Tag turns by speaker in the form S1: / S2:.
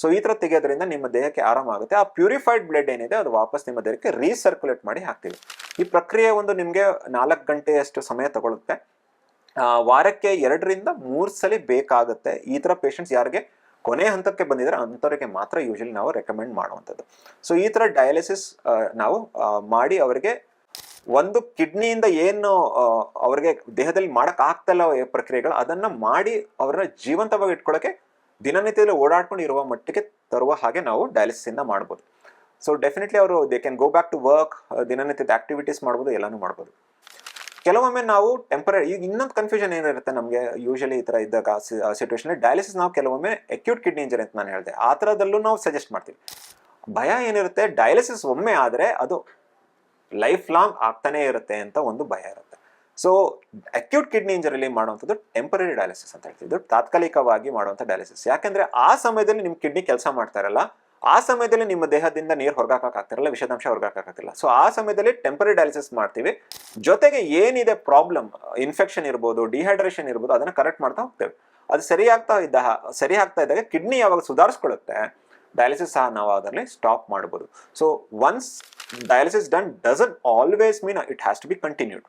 S1: So ಈ ಥರ ತೆಗೆಯೋದ್ರಿಂದ ನಿಮ್ಮ ದೇಹಕ್ಕೆ ಆರಾಮಾಗುತ್ತೆ. ಆ ಪ್ಯೂರಿಫೈಡ್ ಬ್ಲಡ್ ಏನಿದೆ ಅದು ವಾಪಸ್ ನಿಮ್ಮ ದೇಹಕ್ಕೆ ರೀಸರ್ಕ್ಯುಲೇಟ್ ಮಾಡಿ ಹಾಕ್ತೀವಿ. ಈ ಪ್ರಕ್ರಿಯೆ ಒಂದು ನಿಮಗೆ 4 ಗಂಟೆಯಷ್ಟು ಸಮಯ ತಗೊಳುತ್ತೆ. ವಾರಕ್ಕೆ 2 ರಿಂದ 3 ಸಲ ಬೇಕಾಗುತ್ತೆ. ಈ ಥರ ಪೇಷಂಟ್ಸ್ ಯಾರಿಗೆ ಕೊನೆ ಹಂತಕ್ಕೆ ಬಂದಿದ್ರೆ ಅಂಥವ್ರಿಗೆ ಮಾತ್ರ ಯೂಶಲಿ ನಾವು ರೆಕಮೆಂಡ್ ಮಾಡುವಂಥದ್ದು. ಸೊ ಈ ಥರ ಡಯಾಲಿಸಿಸ್ ನಾವು ಮಾಡಿ ಅವರಿಗೆ ಒಂದು ಕಿಡ್ನಿಯಿಂದ ಏನು ಅವ್ರಿಗೆ ದೇಹದಲ್ಲಿ ಮಾಡಕ್ ಆಗ್ತಲ್ಲ ಪ್ರಕ್ರಿಯೆಗಳು ಅದನ್ನ ಮಾಡಿ ಅವ್ರನ್ನ ಜೀವಂತವಾಗಿ ಇಟ್ಕೊಳ್ಳೋಕೆ ದಿನನಿತ್ಯದಲ್ಲಿ ಓಡಾಡ್ಕೊಂಡು ಇರುವ ಮಟ್ಟಿಗೆ ತರುವ ಹಾಗೆ ನಾವು ಡಯಾಲಿಸಿಸ್ ಇಂದ ಮಾಡ್ಬೋದು. ಸೊ ಡೆಫಿನೆಟ್ಲಿ ಅವರು they can go back to work, ದಿನನಿತ್ಯದ ಆಕ್ಟಿವಿಟೀಸ್ ಮಾಡ್ಬೋದು, ಎಲ್ಲಾನು ಮಾಡ್ಬೋದು. ಕೆಲವೊಮ್ಮೆ ನಾವು ಟೆಂಪರರಿ, ಈಗ ಇನ್ನೊಂದು ಕನ್ಫ್ಯೂಷನ್ ಏನಿರುತ್ತೆ ನಮಗೆ ಯೂಶಲಿ ಈ ಥರ ಇದ್ದಾಗ ಸಿಚುವೇಶನ್ ಡಯಾಲಿಸಿಸ್ ನಾವು ಕೆಲವೊಮ್ಮೆ ಅಕ್ಯೂಟ್ ಕಿಡ್ನಿ ಇಂಜರಿ ಅಂತ ನಾನು ಹೇಳಿದೆ, ಆ ಥರದಲ್ಲೂ ನಾವು ಸಜೆಸ್ಟ್ ಮಾಡ್ತೀವಿ. ಭಯ ಏನಿರುತ್ತೆ, ಡಯಾಲಿಸಿಸ್ ಒಮ್ಮೆ ಆದರೆ ಅದು ಲೈಫ್ ಲಾಂಗ್ ಆಗ್ತಾನೆ ಇರುತ್ತೆ ಅಂತ ಒಂದು ಭಯ ಇರುತ್ತೆ. ಸೊ ಅಕ್ಯೂಟ್ ಕಿಡ್ನಿ ಇಂಜರಿಲಿ ಮಾಡುವಂಥದ್ದು ಟೆಂಪರರಿ ಡಯಾಲಿಸಿಸ್ ಅಂತ ಹೇಳ್ತೀವಿ. ಇದು ತಾತ್ಕಾಲಿಕವಾಗಿ ಮಾಡುವಂಥ ಡಯಾಲಿಸಿಸ್. ಯಾಕೆಂದ್ರೆ ಆ ಸಮಯದಲ್ಲಿ ನಿಮ್ಮ ಕಿಡ್ನಿ ಕೆಲಸ ಮಾಡ್ತಾ ಇರಲ್ಲ, ಆ ಸಮಯದಲ್ಲಿ ನಿಮ್ಮ ದೇಹದಿಂದ ನೀರು ಹೊರಗಾಕಕ್ಕಾಗ್ತಿರಲ್ಲ, ವಿಷಾಂಶ ಹೊರಗಾಕಕ್ಕಾಗ್ತಿಲ್ಲ. ಸೊ ಆ ಸಮಯದಲ್ಲಿ ಟೆಂಪರರಿ ಡಯಾಲಿಸಿಸ್ ಮಾಡ್ತೀವಿ. ಜೊತೆಗೆ ಏನಿದೆ ಪ್ರಾಬ್ಲಮ್, ಇನ್ಫೆಕ್ಷನ್ ಇರ್ಬೋದು, ಡಿಹೈಡ್ರೇಷನ್ ಇರ್ಬೋದು, ಅದನ್ನ ಕರೆಕ್ಟ್ ಮಾಡ್ತಾ ಹೋಗ್ತೇವೆ. ಅದು ಸರಿ ಆಗ್ತಾ ಇದ್ದಾಗ ಕಿಡ್ನಿ ಯಾವಾಗ ಸುಧಾರಿಸ್ಕೊಳ್ಳುತ್ತೆ, ಡಯಾಲಿಸಿಸ್ ಸಹ ನಾವು ಅದರಲ್ಲಿ ಸ್ಟಾಪ್ ಮಾಡ್ಬೋದು. So once dialysis done doesn't always mean it has to be continued.